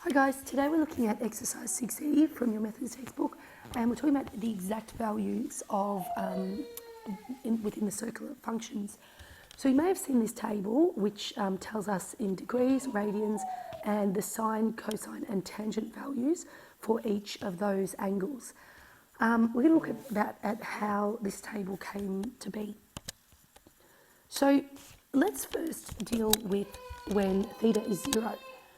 Hi guys, today we're looking at exercise 6E from your methods textbook, and we're talking about the exact values of within the circle of functions. So you may have seen this table which tells us in degrees, radians, and the sine, cosine and tangent values for each of those angles. We're going to look at how this table came to be. So let's first deal with when theta is 0.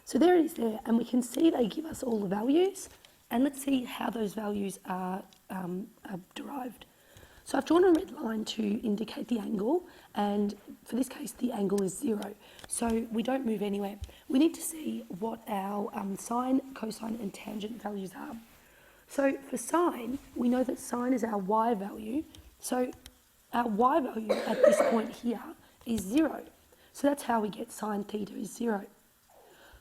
So there it is there, and we can see they give us all the values, and let's see how those values are derived. So I've drawn a red line to indicate the angle, and for this case the angle is 0. So we don't move anywhere. We need to see what our sine, cosine and tangent values are. So for sine, we know that sine is our y value, so our y value at this point here is 0. So that's how we get sine theta is 0.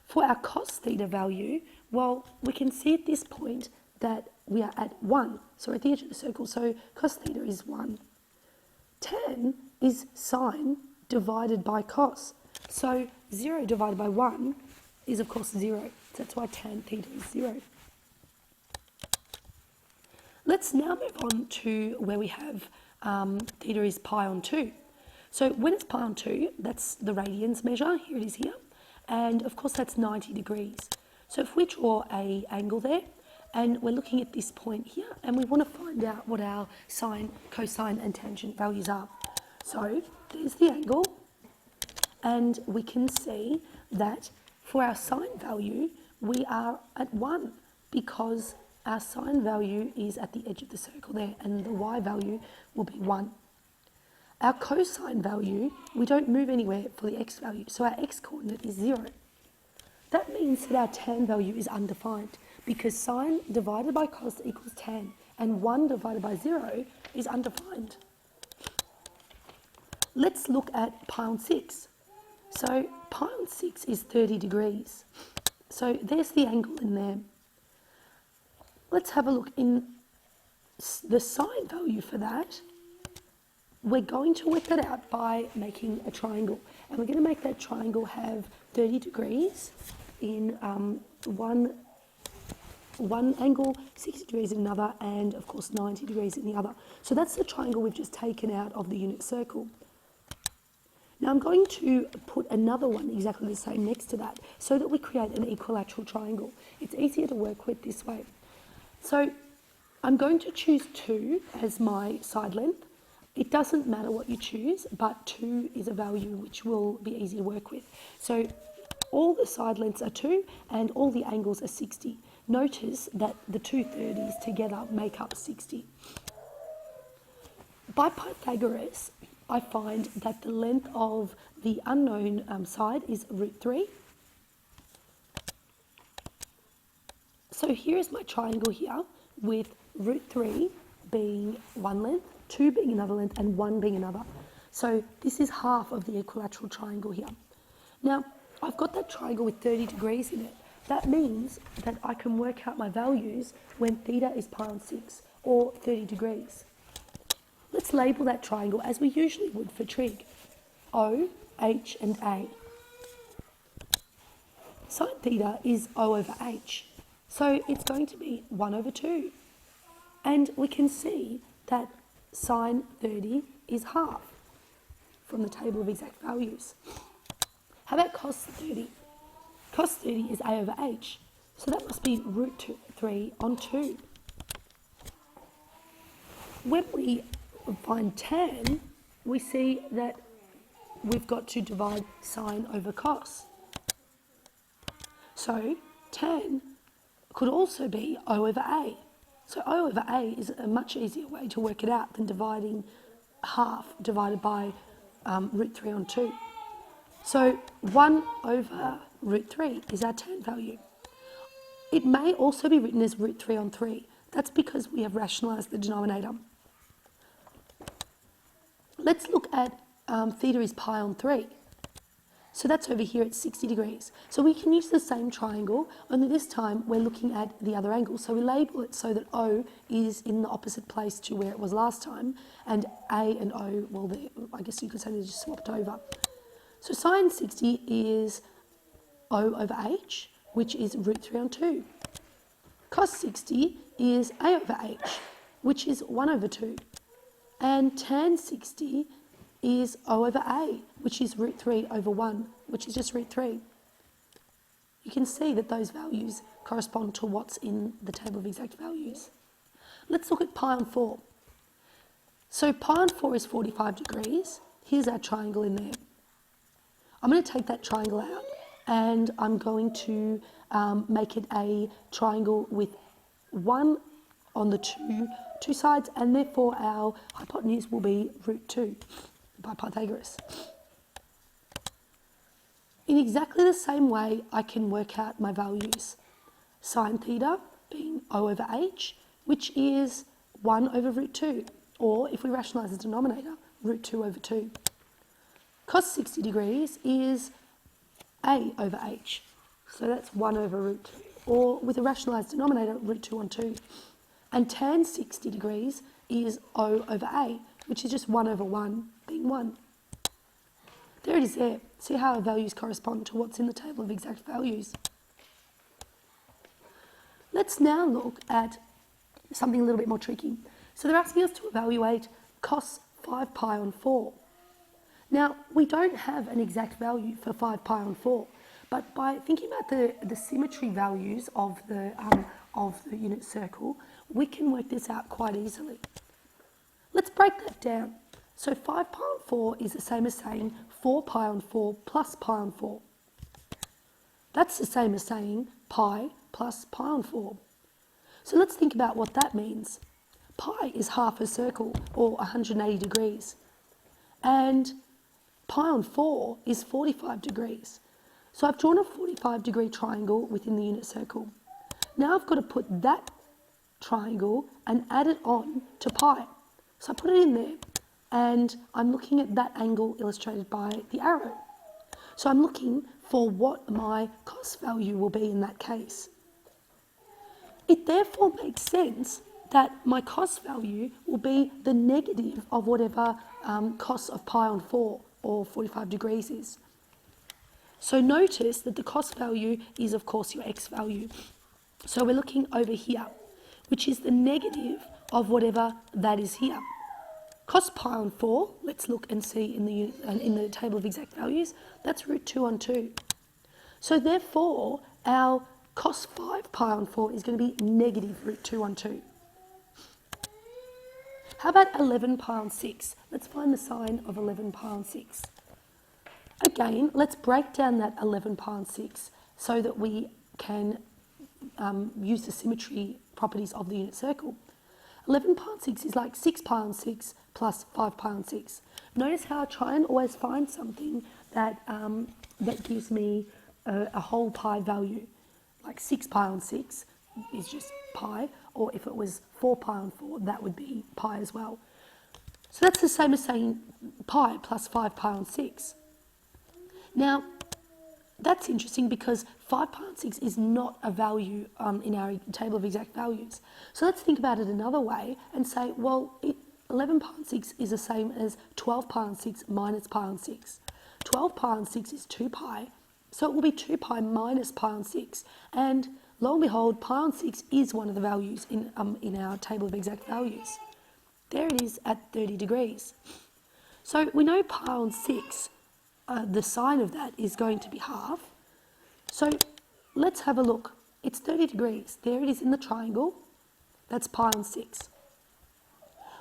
For our cos theta value, well, we can see at this point that we are at 1. So we're at the edge of the circle, so cos theta is 1. Tan is sine divided by cos. So 0 divided by 1 is, of course, 0. So that's why tan theta is 0. Let's now move on to where we have theta is pi on 2. So when it's pi on 2, that's the radians measure. Here it is here. And of course that's 90 degrees. So if we draw an angle there, and we're looking at this point here, and we want to find out what our sine, cosine and tangent values are. So there's the angle, and we can see that for our sine value, we are at 1 because our sine value is at the edge of the circle there, and the y value will be 1. Our cosine value, we don't move anywhere for the x value, so our x coordinate is 0. That means that our tan value is undefined because sine divided by cos equals tan, and 1 divided by 0 is undefined. Let's look at pi on 6. So pi on 6 is 30 degrees. So there's the angle in there. Let's have a look in the sine value for that. We're going to work that out by making a triangle, and we're going to make that triangle have 30 degrees in one angle, 60 degrees in another, and of course 90 degrees in the other. So that's the triangle we've just taken out of the unit circle. Now I'm going to put another one exactly the same next to that so that we create an equilateral triangle. It's easier to work with this way. So I'm going to choose 2 as my side length. It doesn't matter what you choose, but 2 is a value which will be easy to work with. So all the side lengths are 2 and all the angles are 60. Notice that the two 30s together make up 60. By Pythagoras, I find that the length of the unknown side is root 3. So here is my triangle here with root 3 being one length, 2 being another length and 1 being another. So this is half of the equilateral triangle here. Now I've got that triangle with 30 degrees in it. That means that I can work out my values when theta is pi on 6 or 30 degrees. Let's label that triangle as we usually would for trig. O, H and A. Sine theta is O over H. So it's going to be 1 over 2. And we can see that sine 30 is half from the table of exact values. How about cos 30? Cos 30 is A over H, so that must be root 3 on 2. When we find tan, we see that we've got to divide sine over cos. So tan could also be O over A. So O over A is a much easier way to work it out than dividing half divided by root 3 on 2. So 1 over root 3 is our tan value. It may also be written as root 3 on 3. That's because we have rationalised the denominator. Let's look at theta is pi on 3. So that's over here at 60 degrees. So we can use the same triangle, only this time we're looking at the other angle. So we label it so that O is in the opposite place to where it was last time, and A and O, well, I guess you could say they just swapped over. So sine 60 is O over H, which is root 3 on 2. Cos 60 is a over h, which is 1 over 2. And tan 60 is o over a, which is root 3 over 1, which is just root 3. You can see that those values correspond to what's in the table of exact values. Let's look at pi on 4. So pi on 4 is 45 degrees. Here's our triangle in there. I'm going to take that triangle out and I'm going to make it a triangle with 1 on the two sides, and therefore our hypotenuse will be root 2 by Pythagoras. In exactly the same way, I can work out my values. Sine theta being o over h, which is 1 over root 2, or if we rationalise the denominator, root 2 over 2. Cos 60 degrees is a over h, so that's 1 over root 2, or with a rationalised denominator, root 2 on 2. And tan 60 degrees is o over a, which is just 1 over 1, being 1. There it is there. See how our values correspond to what's in the table of exact values. Let's now look at something a little bit more tricky. So they're asking us to evaluate cos 5 pi on 4. Now, we don't have an exact value for 5 pi on 4, but by thinking about the symmetry values of the unit circle, we can work this out quite easily. Let's break that down. So 5 pi on 4 is the same as saying 4 pi on 4 plus pi on 4. That's the same as saying pi plus pi on 4. So let's think about what that means. Pi is half a circle, or 180 degrees. And pi on 4 is 45 degrees. So I've drawn a 45-degree triangle within the unit circle. Now I've got to put that triangle and add it on to pi. So I put it in there, and I'm looking at that angle illustrated by the arrow. So I'm looking for what my cos value will be in that case. It therefore makes sense that my cos value will be the negative of whatever cos of pi on 4 or 45 degrees is. So notice that the cos value is of course your x value. So we're looking over here, which is the negative of whatever that is here. Cos pi on 4, let's look and see in the table of exact values, that's root 2 on 2. So therefore, our cos 5 pi on 4 is going to be negative root 2 on 2. How about 11 pi on 6? Let's find the sine of 11 pi on 6. Again, let's break down that 11 pi on 6 so that we can use the symmetry properties of the unit circle. 11 pi on 6 is like 6 pi on 6 plus 5 pi on 6. Notice how I try and always find something that, that gives me a whole pi value. Like 6 pi on 6 is just pi, or if it was 4 pi on 4, that would be pi as well. So that's the same as saying pi plus 5 pi on 6. Now, that's interesting because 5 pi on 6 is not a value in our table of exact values. So let's think about it another way and say, well, 11 pi on 6 is the same as 12 pi on 6 minus pi on 6. 12 pi on 6 is 2 pi, so it will be 2 pi minus pi on 6. And lo and behold, pi on 6 is one of the values in our table of exact values. There it is at 30 degrees. So we know pi on 6, the sine of that is going to be half. So let's have a look. It's 30 degrees. There it is in the triangle. That's pi on 6.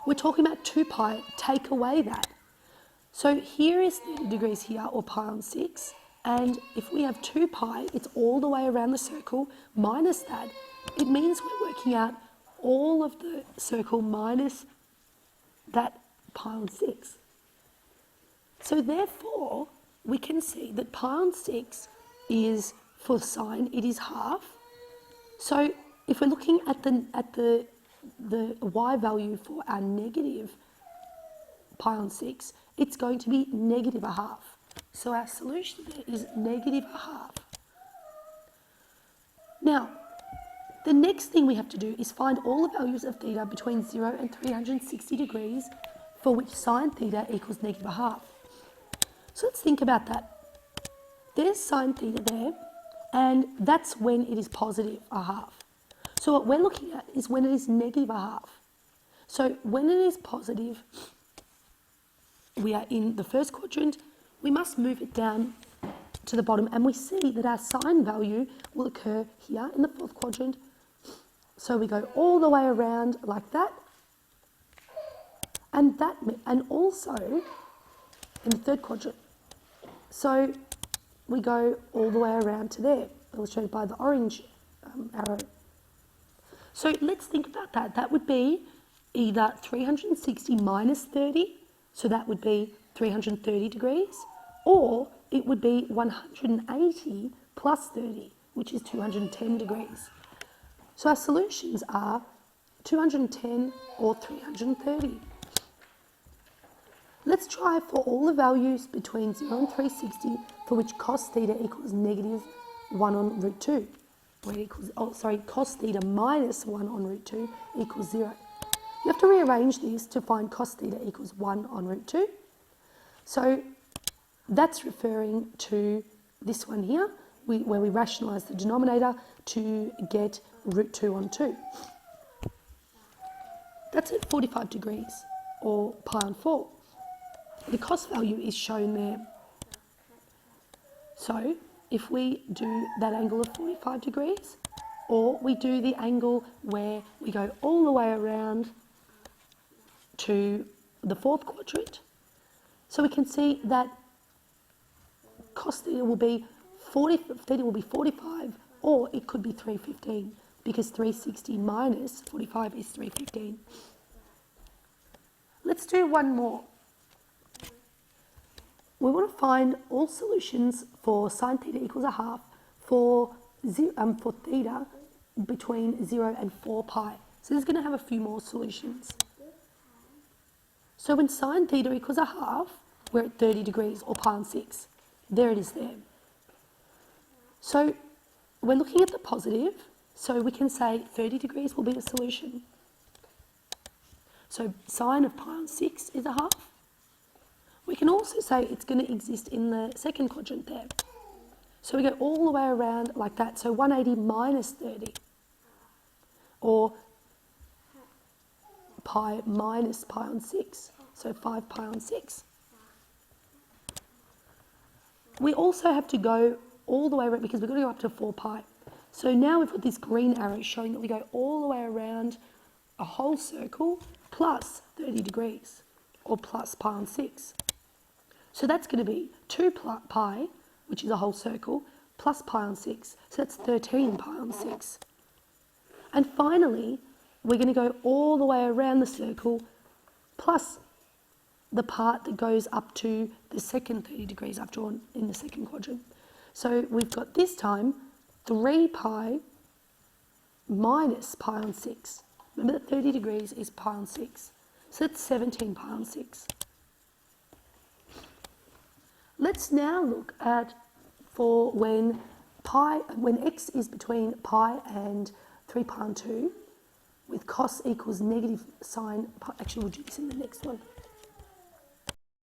We're talking about 2 pi. Take away that. So here is 30 degrees here, or pi on 6. And if we have 2 pi, it's all the way around the circle, minus that. It means we're working out all of the circle minus that pi on 6. So therefore, we can see that pi on 6 is, for sine, it is half. So if we're looking at the y value for our negative pi on 6, it's going to be negative a half. So our solution there is negative a half. Now, the next thing we have to do is find all the values of theta between 0 and 360 degrees for which sine theta equals negative a half. So let's think about that. There's sine theta there, and that's when it is positive a half. So what we're looking at is when it is negative a half. So when it is positive, we are in the first quadrant, we must move it down to the bottom, and we see that our sign value will occur here in the fourth quadrant. So we go all the way around like that, and also in the third quadrant. So we go all the way around to there, illustrated by the orange arrow. So let's think about that. That would be either 360 minus 30, so that would be 330 degrees, or it would be 180 plus 30, which is 210 degrees. So our solutions are 210 or 330. Let's try for all the values between 0 and 360 for which cos theta equals negative 1 on root 2. Where it equals, cos theta minus 1 on root 2 equals 0. You have to rearrange this to find cos theta equals 1 on root 2. So that's referring to this one here, where we rationalise the denominator to get root 2 on 2. That's at 45 degrees, or pi on 4. The cos value is shown there. So if we do that angle of 45 degrees, or we do the angle where we go all the way around to the fourth quadrant, so we can see that cos theta will be 45, or it could be 315, because 360 minus 45 is 315. Let's do one more. We want to find all solutions for sine theta equals a half for theta between 0 and 4 pi. So this is going to have a few more solutions. So when sine theta equals a half, we're at 30 degrees, or pi on 6. There it is there. So we're looking at the positive, so we can say 30 degrees will be the solution. So sine of pi on 6 is a half. We can also say it's going to exist in the second quadrant there. So we go all the way around like that. So 180 minus 30, or pi minus pi on 6, so 5 pi on 6. We also have to go all the way around, because we've got to go up to 4 pi. So now we've got this green arrow showing that we go all the way around a whole circle plus 30 degrees, or plus pi on 6. So that's going to be 2 pi, which is a whole circle, plus pi on 6. So that's 13 pi on 6. And finally, we're going to go all the way around the circle, plus the part that goes up to the second 30 degrees I've drawn in the second quadrant. So we've got this time 3 pi minus pi on 6. Remember that 30 degrees is pi on 6. So that's 17 pi on 6. Let's now look at for when x is between pi and 3 pi on 2, with cos equals negative sine pi. Actually, we'll do this in the next one.